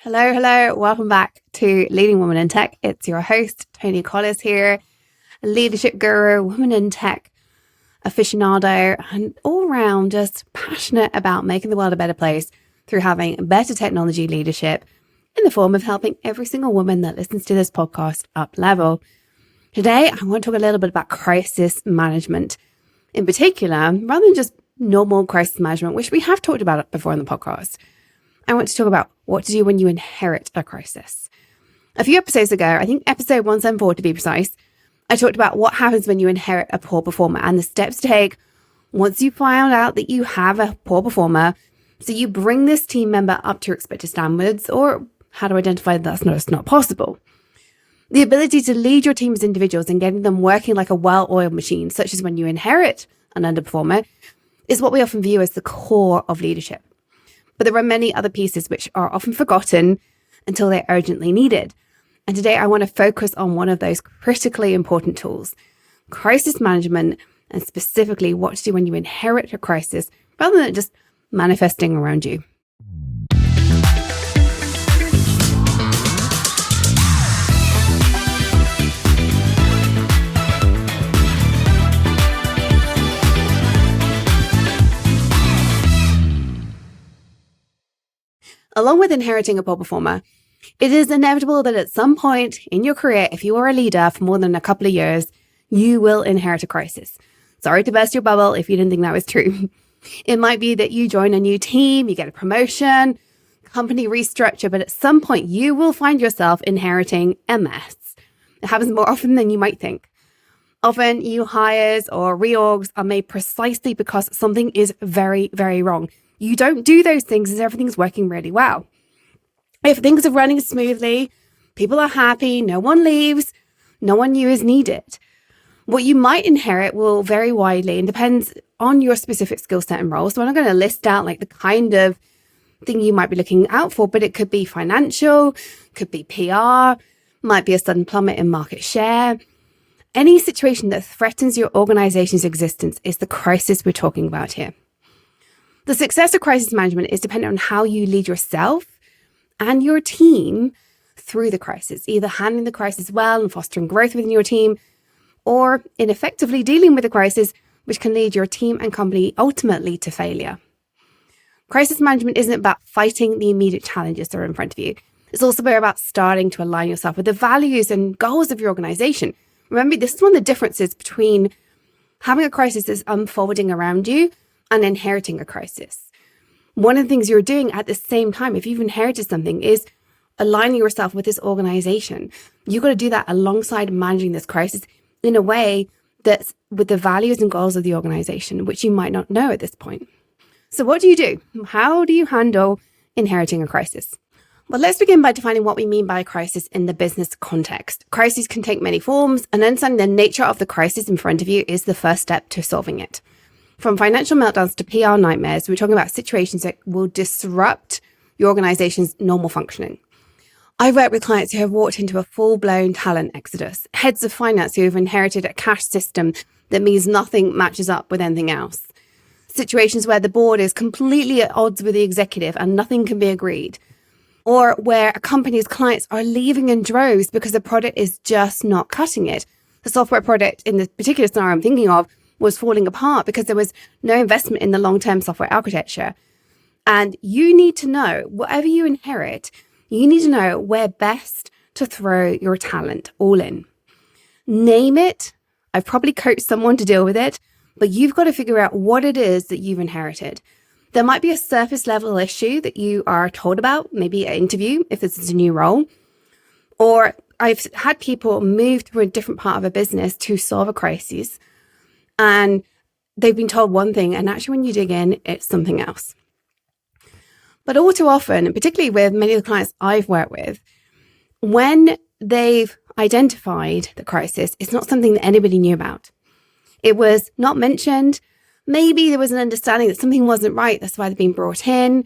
Hello, hello. Welcome back to Leading Women in Tech. It's your host, Toni Collis here, a leadership guru, woman in tech aficionado, and all around just passionate about making the world a better place through having better technology leadership in the form of helping every single woman that listens to this podcast up level. Today, I want to talk a little bit about crisis management in particular, rather than just normal crisis management, which we have talked about before in the podcast. I want to talk about what to do when you inherit a crisis. A few episodes ago, I think episode 174 to be precise, I talked about what happens when you inherit a poor performer and the steps to take once you find out that you have a poor performer. So you bring this team member up to your expected standards, or how to identify that's not possible. The ability to lead your team as individuals and getting them working like a well-oiled machine, such as when you inherit an underperformer, is what we often view as the core of leadership. But there are many other pieces which are often forgotten until they're urgently needed. And today I want to focus on one of those critically important tools, crisis management, and specifically what to do when you inherit a crisis rather than just manifesting around you. Along with inheriting a poor performer, it is inevitable that at some point in your career, if you are a leader for more than a couple of years, you will inherit a crisis. Sorry to burst your bubble if you didn't think that was true. It might be that you join a new team, you get a promotion, company restructure, but at some point you will find yourself inheriting a mess. It happens more often than you might think. Often new hires or reorgs are made precisely because something is very, very wrong. You don't do those things as everything's working really well. If things are running smoothly, people are happy, no one leaves, no one new is needed. What you might inherit will vary widely and depends on your specific skill set and role. So I'm not going to list out like the kind of thing you might be looking out for, but it could be financial, could be PR, might be a sudden plummet in market share. Any situation that threatens your organization's existence is the crisis we're talking about here. The success of crisis management is dependent on how you lead yourself and your team through the crisis, either handling the crisis well and fostering growth within your team, or in effectively dealing with the crisis, which can lead your team and company ultimately to failure. Crisis management isn't about fighting the immediate challenges that are in front of you. It's also about starting to align yourself with the values and goals of your organization. Remember, this is one of the differences between having a crisis that's unfolding around you and inheriting a crisis. One of the things you're doing at the same time, if you've inherited something, is aligning yourself with this organization. You've got to do that alongside managing this crisis in a way that's with the values and goals of the organization, which you might not know at this point. So what do you do? How do you handle inheriting a crisis? Well, let's begin by defining what we mean by a crisis in the business context. Crises can take many forms, and understanding the nature of the crisis in front of you is the first step to solving it. From financial meltdowns to PR nightmares, we're talking about situations that will disrupt your organization's normal functioning. I've worked with clients who have walked into a full-blown talent exodus, heads of finance who have inherited a cash system that means nothing matches up with anything else, situations where the board is completely at odds with the executive and nothing can be agreed, or where a company's clients are leaving in droves because the product is just not cutting it. The software product in this particular scenario I'm thinking of was falling apart because there was no investment in the long-term software architecture. And you need to know, whatever you inherit, you need to know where best to throw your talent all in. Name it. I've probably coached someone to deal with it, but you've got to figure out what it is that you've inherited. There might be a surface level issue that you are told about, maybe an interview if this is a new role. Or I've had people move to a different part of a business to solve a crisis, and they've been told one thing, and actually when you dig in, it's something else. But all too often, and particularly with many of the clients I've worked with, when they've identified the crisis, it's not something that anybody knew about. It was not mentioned. Maybe there was an understanding that something wasn't right. That's why they've been brought in.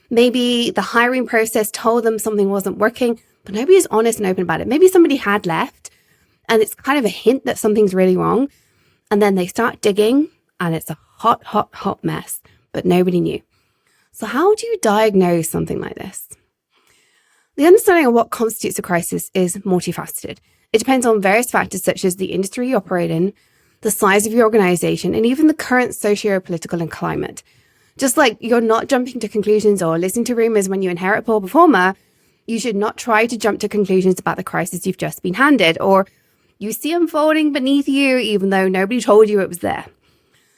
Maybe the hiring process told them something wasn't working, but nobody's honest and open about it. Maybe somebody had left and it's kind of a hint that something's really wrong. And then they start digging and it's a hot mess, but nobody knew. So how do you diagnose something like this? The understanding of what constitutes a crisis is multifaceted. It depends on various factors such as the industry you operate in, the size of your organization, and even the current socio-political and climate. Just like you're not jumping to conclusions or listening to rumors when you inherit a poor performer, you should not try to jump to conclusions about the crisis you've just been handed or you see unfolding beneath you even though nobody told you it was there.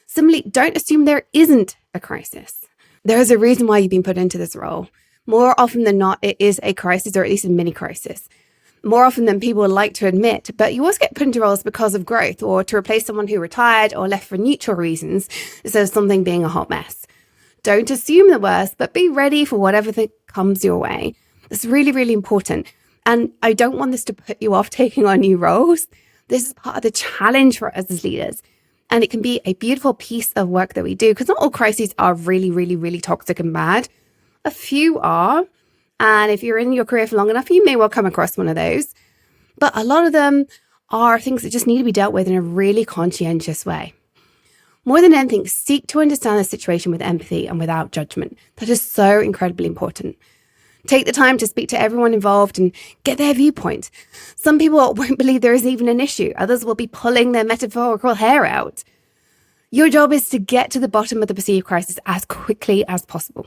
Similarly, don't assume there isn't a crisis. There is a reason why you've been put into this role. More often than not, it is a crisis or at least a mini crisis. More often than people would like to admit, but you also get put into roles because of growth or to replace someone who retired or left for neutral reasons instead of something being a hot mess. Don't assume the worst, but be ready for whatever comes your way. It's really, really important. And I don't want this to put you off taking on new roles. This is part of the challenge for us as leaders. And it can be a beautiful piece of work that we do because not all crises are really, really, really toxic and bad. A few are. And if you're in your career for long enough, you may well come across one of those. But a lot of them are things that just need to be dealt with in a really conscientious way. More than anything, seek to understand the situation with empathy and without judgment. That is so incredibly important. Take the time to speak to everyone involved and get their viewpoint. Some people won't believe there is even an issue. Others will be pulling their metaphorical hair out. Your job is to get to the bottom of the perceived crisis as quickly as possible.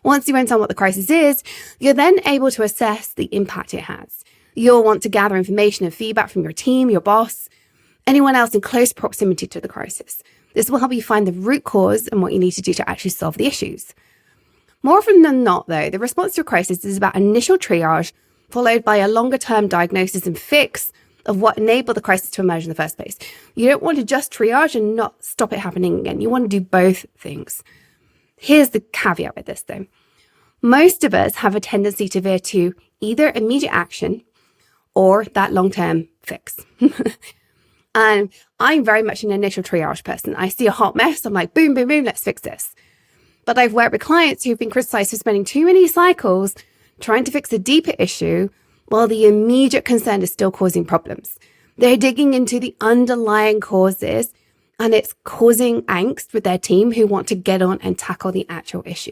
Once you understand what the crisis is, you're then able to assess the impact it has. You'll want to gather information and feedback from your team, your boss, anyone else in close proximity to the crisis. This will help you find the root cause and what you need to do to actually solve the issues. More often than not, though, the response to a crisis is about initial triage, followed by a longer-term diagnosis and fix of what enabled the crisis to emerge in the first place. You don't want to just triage and not stop it happening again. You want to do both things. Here's the caveat with this, though. Most of us have a tendency to veer to either immediate action or that long-term fix. And I'm very much an initial triage person. I see a hot mess. I'm like, boom, boom, boom, let's fix this. But I've worked with clients who've been criticized for spending too many cycles trying to fix a deeper issue while the immediate concern is still causing problems. They're digging into the underlying causes and it's causing angst with their team who want to get on and tackle the actual issue.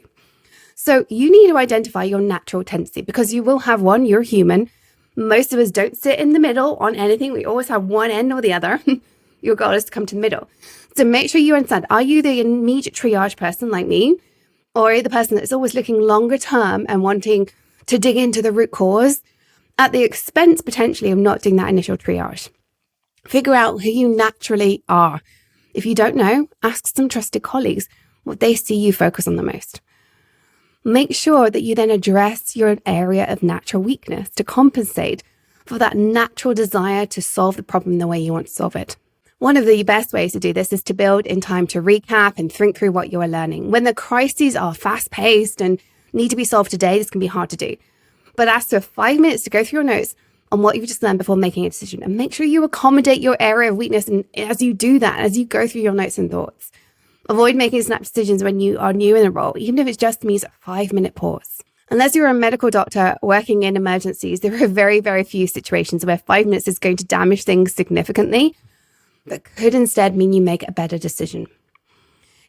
So you need to identify your natural tendency because you will have one, you're human. Most of us don't sit in the middle on anything. We always have one end or the other. Your goal is to come to the middle. So make sure you understand, are you the immediate triage person like me? Or are you the person that's always looking longer term and wanting to dig into the root cause at the expense potentially of not doing that initial triage? Figure out who you naturally are. If you don't know, ask some trusted colleagues what they see you focus on the most. Make sure that you then address your area of natural weakness to compensate for that natural desire to solve the problem the way you want to solve it. One of the best ways to do this is to build in time to recap and think through what you are learning. When the crises are fast-paced and need to be solved today, this can be hard to do. But ask for 5 minutes to go through your notes on what you've just learned before making a decision. And make sure you accommodate your area of weakness and as you do that, as you go through your notes and thoughts. Avoid making snap decisions when you are new in a role, even if it just means a 5-minute pause. Unless you're a medical doctor working in emergencies, there are very, very few situations where 5 minutes is going to damage things significantly, but could instead mean you make a better decision.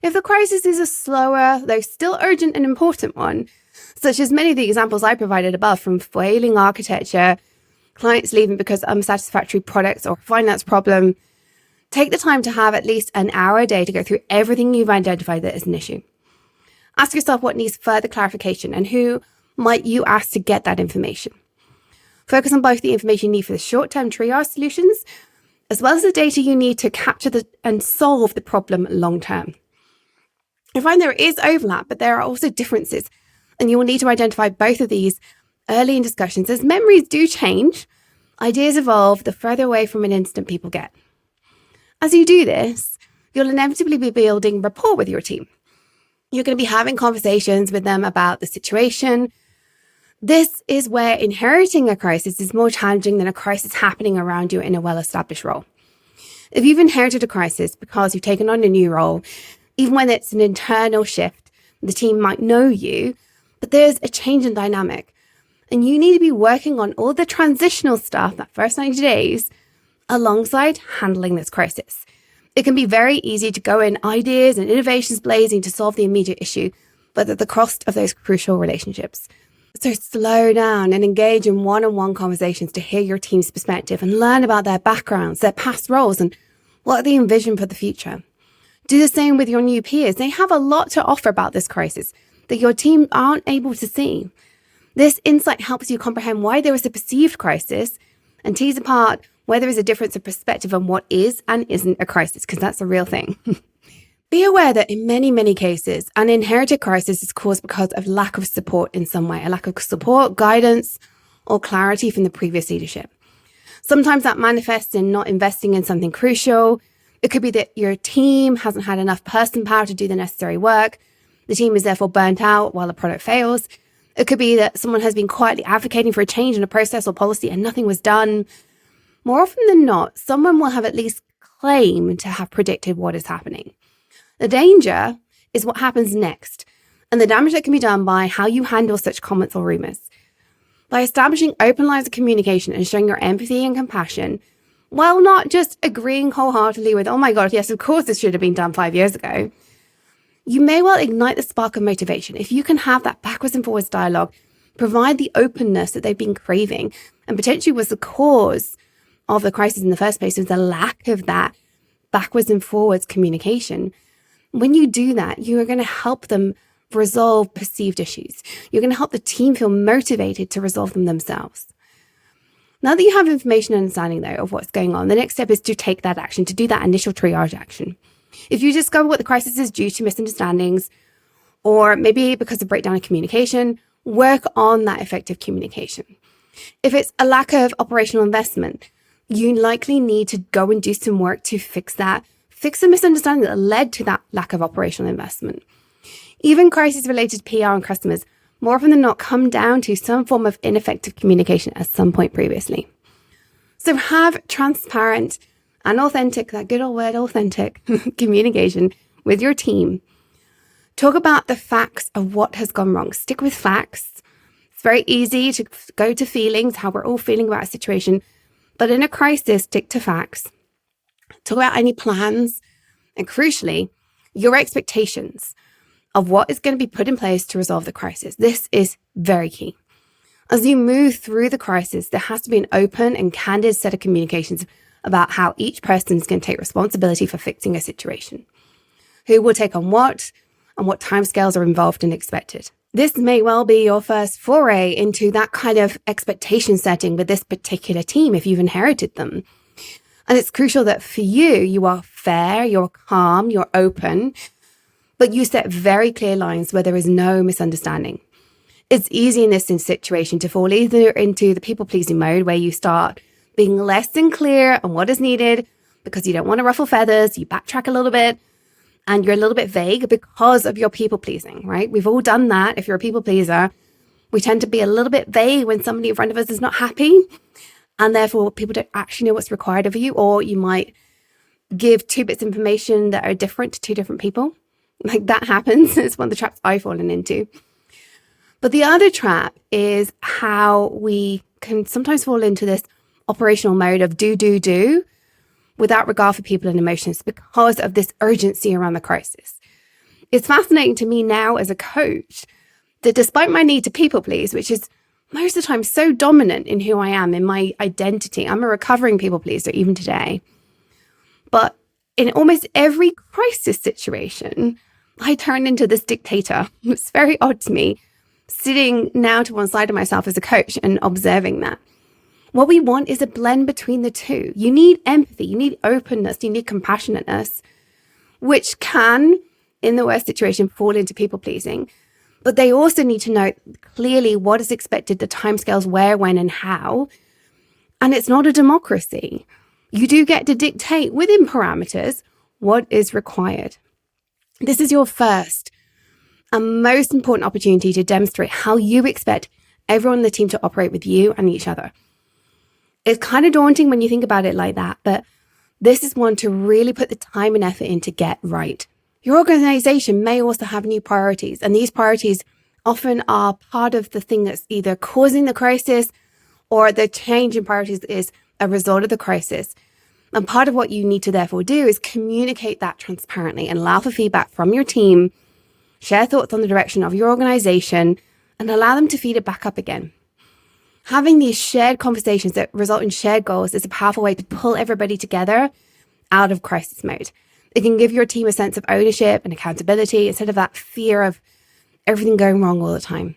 If the crisis is a slower, though still urgent and important one, such as many of the examples I provided above from failing architecture, clients leaving because of unsatisfactory products or finance problem, take the time to have at least an hour a day to go through everything you've identified that is an issue. Ask yourself what needs further clarification and who might you ask to get that information. Focus on both the information you need for the short-term triage solutions, as well as the data you need to capture and solve the problem long-term. I find there is overlap, but there are also differences, and you will need to identify both of these early in discussions. As memories do change, ideas evolve the further away from an incident people get. As you do this, you'll inevitably be building rapport with your team. You're going to be having conversations with them about the situation. This is where inheriting a crisis is more challenging than a crisis happening around you in a well-established role. If you've inherited a crisis because you've taken on a new role, even when it's an internal shift, the team might know you, but there's a change in dynamic. And you need to be working on all the transitional stuff that first 90 days alongside handling this crisis. It can be very easy to go in ideas and innovations blazing to solve the immediate issue, but at the cost of those crucial relationships. So slow down and engage in one-on-one conversations to hear your team's perspective and learn about their backgrounds, their past roles, and what they envision for the future. Do the same with your new peers. They have a lot to offer about this crisis that your team aren't able to see. This insight helps you comprehend why there is a perceived crisis and tease apart where there is a difference of perspective on what is and isn't a crisis, because that's a real thing. Be aware that in many, many cases, an inherited crisis is caused because of lack of support in some way, a lack of support, guidance, or clarity from the previous leadership. Sometimes that manifests in not investing in something crucial. It could be that your team hasn't had enough person power to do the necessary work. The team is therefore burnt out while the product fails. It could be that someone has been quietly advocating for a change in a process or policy and nothing was done. More often than not, someone will have at least claimed to have predicted what is happening. The danger is what happens next and the damage that can be done by how you handle such comments or rumors. By establishing open lines of communication and showing your empathy and compassion, while not just agreeing wholeheartedly with, oh my God, yes, of course this should have been done 5 years ago, you may well ignite the spark of motivation. If you can have that backwards and forwards dialogue, provide the openness that they've been craving and potentially was the cause of the crisis in the first place, was the lack of that backwards and forwards communication. When you do that, you are going to help them resolve perceived issues. You're going to help the team feel motivated to resolve them themselves. Now that you have information and understanding, though, of what's going on, the next step is to take that action, to do that initial triage action. If you discover what the crisis is due to misunderstandings, or maybe because of breakdown in communication, work on that effective communication. If it's a lack of operational investment, you likely need to go and do some work to fix that, fix the misunderstanding that led to that lack of operational investment. Even crises related to PR and customers more often than not come down to some form of ineffective communication at some point previously. So have transparent and authentic, that good old word, authentic communication with your team. Talk about the facts of what has gone wrong. Stick with facts. It's very easy to go to feelings, how we're all feeling about a situation. But in a crisis, stick to facts. Talk about any plans and, crucially, your expectations of what is going to be put in place to resolve the crisis. This is very key. As you move through the crisis, there has to be an open and candid set of communications about how each person is going to take responsibility for fixing a situation. Who will take on what, and what timescales are involved and expected. This may well be your first foray into that kind of expectation setting with this particular team if you've inherited them. And it's crucial that for you, you are fair, you're calm, you're open, but you set very clear lines where there is no misunderstanding. It's easy in this situation to fall either into the people-pleasing mode where you start being less than clear on what is needed because you don't want to ruffle feathers, you backtrack a little bit, and you're a little bit vague because of your people-pleasing, right? We've all done that. If you're a people-pleaser, we tend to be a little bit vague when somebody in front of us is not happy, and therefore people don't actually know what's required of you, or you might give 2 bits of information that are different to 2 different people. Like that happens. It's one of the traps I've fallen into. But the other trap is how we can sometimes fall into this operational mode of do, without regard for people and emotions because of this urgency around the crisis. It's fascinating to me now as a coach that despite my need to people please, which is most of the time so dominant in who I am, in my identity, I'm a recovering people pleaser even today. But in almost every crisis situation, I turn into this dictator. It's very odd to me, sitting now to one side of myself as a coach and observing that. What we want is a blend between the two. You need empathy, you need openness, you need compassionateness, which can, in the worst situation, fall into people pleasing. But they also need to know clearly what is expected, the timescales, where, when, and how. And it's not a democracy. You do get to dictate within parameters what is required. This is your first and most important opportunity to demonstrate how you expect everyone in the team to operate with you and each other. It's kind of daunting when you think about it like that, but this is one to really put the time and effort in to get right. Your organization may also have new priorities, and these priorities often are part of the thing that's either causing the crisis or the change in priorities is a result of the crisis. And part of what you need to therefore do is communicate that transparently and allow for feedback from your team, share thoughts on the direction of your organization, and allow them to feed it back up again. Having these shared conversations that result in shared goals is a powerful way to pull everybody together out of crisis mode. It can give your team a sense of ownership and accountability instead of that fear of everything going wrong all the time.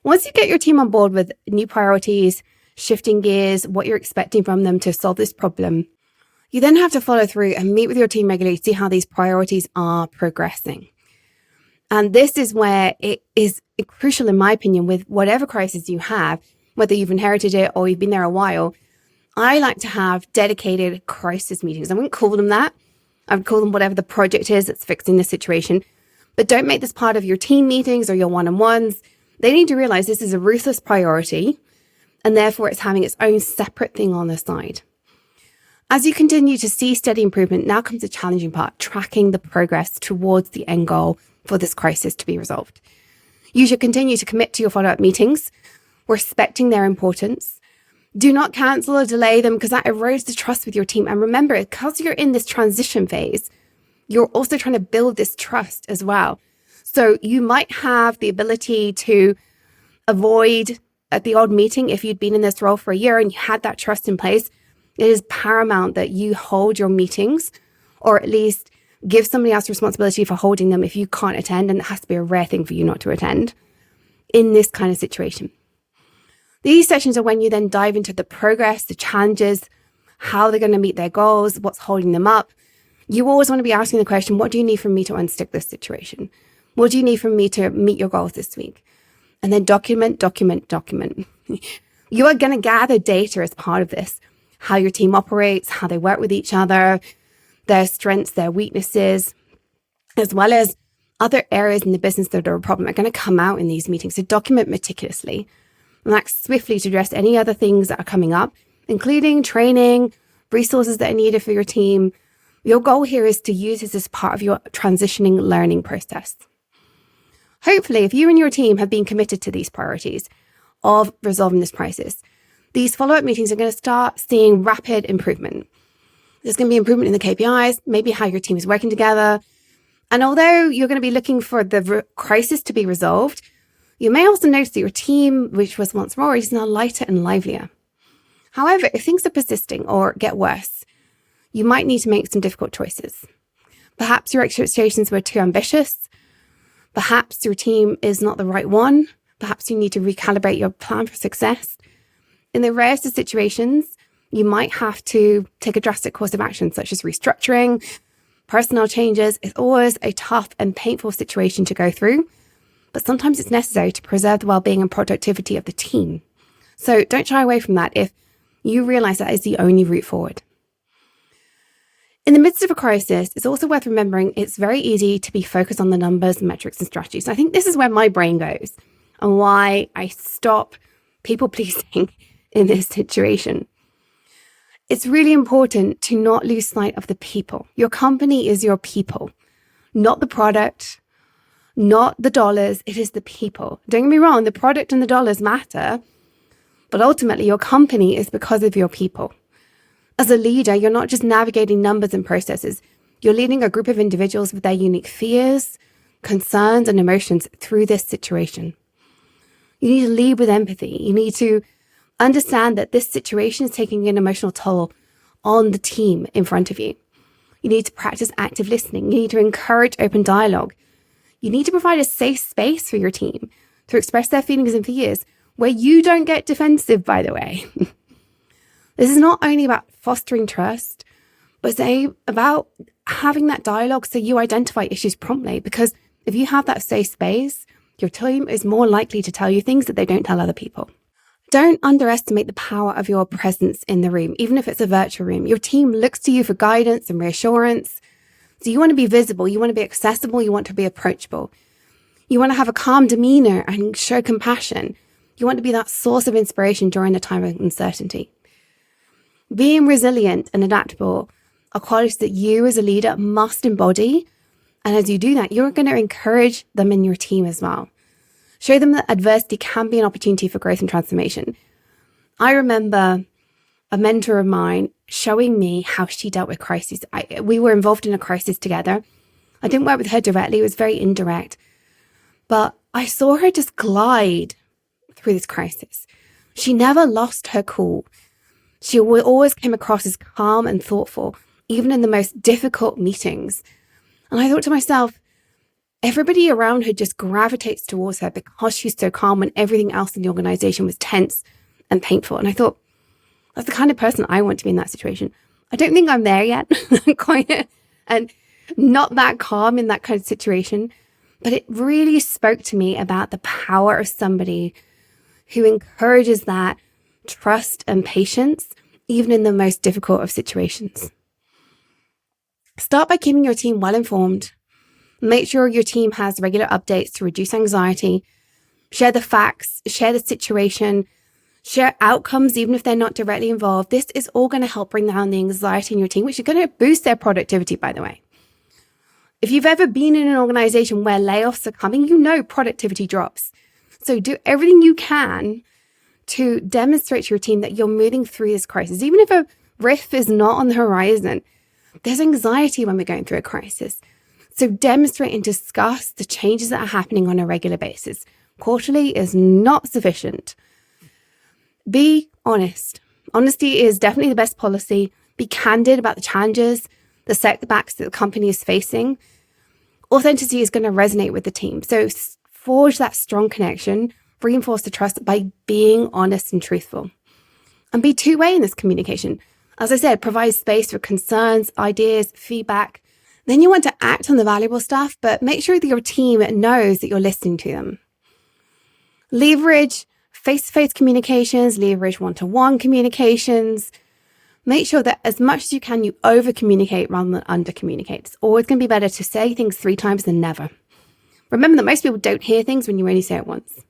Once you get your team on board with new priorities, shifting gears, what you're expecting from them to solve this problem, you then have to follow through and meet with your team regularly to see how these priorities are progressing. And this is where it is crucial, in my opinion, with whatever crisis you have, whether you've inherited it or you've been there a while. I like to have dedicated crisis meetings. I wouldn't call them that. I would call them whatever the project is that's fixing the situation. But don't make this part of your team meetings or your one-on-ones. They need to realize this is a ruthless priority, and therefore it's having its own separate thing on the side. As you continue to see steady improvement, now comes the challenging part, tracking the progress towards the end goal for this crisis to be resolved. You should continue to commit to your follow-up meetings, respecting their importance. Do not cancel or delay them because that erodes the trust with your team. And remember, because you're in this transition phase, you're also trying to build this trust as well. So you might have the ability to avoid at the odd meeting if you'd been in this role for a year and you had that trust in place. It is paramount that you hold your meetings, or at least give somebody else responsibility for holding them if you can't attend, and it has to be a rare thing for you not to attend in this kind of situation. These sessions are when you then dive into the progress, the challenges, how they're going to meet their goals, what's holding them up. You always want to be asking the question, what do you need from me to unstick this situation? What do you need from me to meet your goals this week? And then document. You are going to gather data as part of this, how your team operates, how they work with each other, their strengths, their weaknesses, as well as other areas in the business that are a problem are going to come out in these meetings. So document meticulously and act swiftly to address any other things that are coming up, including training, resources that are needed for your team. Your goal here is to use this as part of your transitioning learning process. Hopefully, if you and your team have been committed to these priorities of resolving this crisis, these follow-up meetings are going to start seeing rapid improvement. There's going to be improvement in the KPIs, maybe how your team is working together. And although you're going to be looking for the crisis to be resolved, you may also notice that your team, which was once more, is now lighter and livelier. However, if things are persisting or get worse, you might need to make some difficult choices. Perhaps your expectations were too ambitious. Perhaps your team is not the right one. Perhaps you need to recalibrate your plan for success. In the rarest of situations, you might have to take a drastic course of action, such as restructuring, personnel changes. It's always a tough and painful situation to go through, but sometimes it's necessary to preserve the well-being and productivity of the team. So don't shy away from that if you realize that is the only route forward. In the midst of a crisis, it's also worth remembering it's very easy to be focused on the numbers, metrics, and strategies. I think this is where my brain goes and why I stop people-pleasing in this situation. It's really important to not lose sight of the people. Your company is your people, not the product, not the dollars. It is the people. Don't get me wrong, the product and the dollars matter, but ultimately your company is because of your people. As a leader, you're not just navigating numbers and processes. You're leading a group of individuals with their unique fears, concerns, and emotions through this situation. You need to lead with empathy. You need to understand that this situation is taking an emotional toll on the team in front of you. You need to practice active listening. You need to encourage open dialogue. You need to provide a safe space for your team to express their feelings and fears where you don't get defensive, by the way. This is not only about fostering trust, but it's about having that dialogue so you identify issues promptly. Because if you have that safe space, your team is more likely to tell you things that they don't tell other people. Don't underestimate the power of your presence in the room, even if it's a virtual room. Your team looks to you for guidance and reassurance. So you want to be visible, you want to be accessible, you want to be approachable. You want to have a calm demeanor and show compassion. You want to be that source of inspiration during a time of uncertainty. Being resilient and adaptable are qualities that you as a leader must embody. And as you do that, you're going to encourage them in your team as well. Show them that adversity can be an opportunity for growth and transformation. I remember a mentor of mine showing me how she dealt with crises. We were involved in a crisis together. I didn't work with her directly. It was very indirect. But I saw her just glide through this crisis. She never lost her cool. She always came across as calm and thoughtful, even in the most difficult meetings. And I thought to myself, everybody around her just gravitates towards her because she's so calm when everything else in the organization was tense and painful. And I thought, that's the kind of person I want to be in that situation. I don't think I'm there yet, quite, and not that calm in that kind of situation. But it really spoke to me about the power of somebody who encourages that trust and patience, even in the most difficult of situations. Start by keeping your team well informed. Make sure your team has regular updates to reduce anxiety. Share the facts, share the situation, share outcomes, even if they're not directly involved. This is all going to help bring down the anxiety in your team, which is going to boost their productivity, by the way. If you've ever been in an organization where layoffs are coming, you know productivity drops. So do everything you can to demonstrate to your team that you're moving through this crisis. Even if a rift is not on the horizon, there's anxiety when we're going through a crisis. So demonstrate and discuss the changes that are happening on a regular basis. Quarterly is not sufficient. Be honest. Honesty is definitely the best policy. Be candid about the challenges, the setbacks that the company is facing. Authenticity is going to resonate with the team. So forge that strong connection, reinforce the trust by being honest and truthful. And be two-way in this communication. As I said, provide space for concerns, ideas, feedback. Then you want to act on the valuable stuff, but make sure that your team knows that you're listening to them. Leverage face-to-face communications, leverage one-to-one communications. Make sure that as much as you can, you over-communicate rather than under-communicate. It's always going to be better to say things 3 times than never. Remember that most people don't hear things when you only say it once.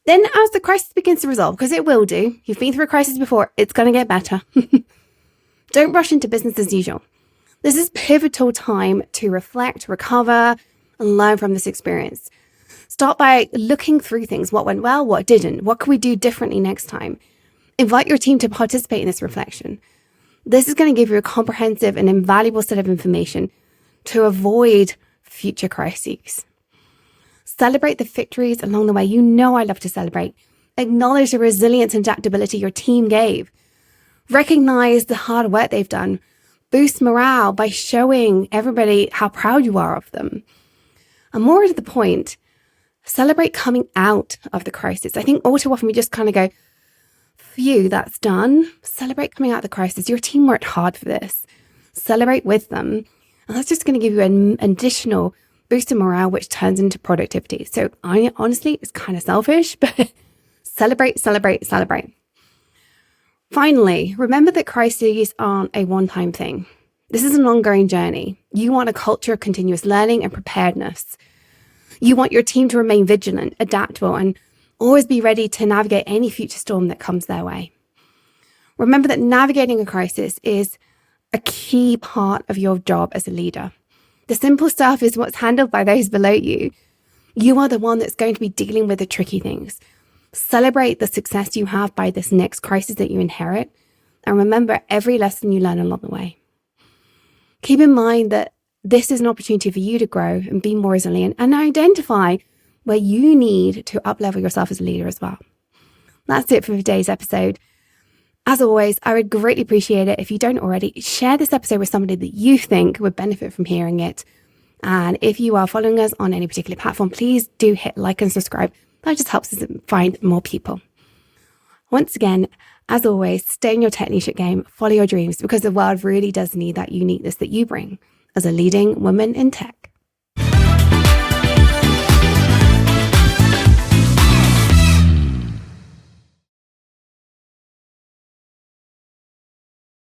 Then as the crisis begins to resolve, because it will do, you've been through a crisis before, it's going to get better. Don't rush into business as usual. This is pivotal time to reflect, recover, and learn from this experience. Start by looking through things. What went well, what didn't? What can we do differently next time? Invite your team to participate in this reflection. This is going to give you a comprehensive and invaluable set of information to avoid future crises. Celebrate the victories along the way. You know I love to celebrate. Acknowledge the resilience and adaptability your team gave. Recognize the hard work they've done. Boost morale by showing everybody how proud you are of them. And more to the point, celebrate coming out of the crisis. I think all too often we just kind of go, phew, that's done. Celebrate coming out of the crisis. Your team worked hard for this. Celebrate with them. And that's just going to give you an additional boost in morale, which turns into productivity. So honestly, it's kind of selfish, but celebrate, celebrate, celebrate. Finally, remember that crises aren't a one-time thing. This is an ongoing journey. You want a culture of continuous learning and preparedness. You want your team to remain vigilant, adaptable, and always be ready to navigate any future storm that comes their way. Remember that navigating a crisis is a key part of your job as a leader. The simple stuff is what's handled by those below you. You are the one that's going to be dealing with the tricky things. Celebrate the success you have by this next crisis that you inherit. And remember every lesson you learn along the way. Keep in mind that this is an opportunity for you to grow and be more resilient and identify where you need to uplevel yourself as a leader as well. That's it for today's episode. As always, I would greatly appreciate it if you don't already, share this episode with somebody that you think would benefit from hearing it. And if you are following us on any particular platform, please do hit like and subscribe. That just helps us find more people. Once again, as always, stay in your tech leadership game, follow your dreams, because the world really does need that uniqueness that you bring as a leading woman in tech.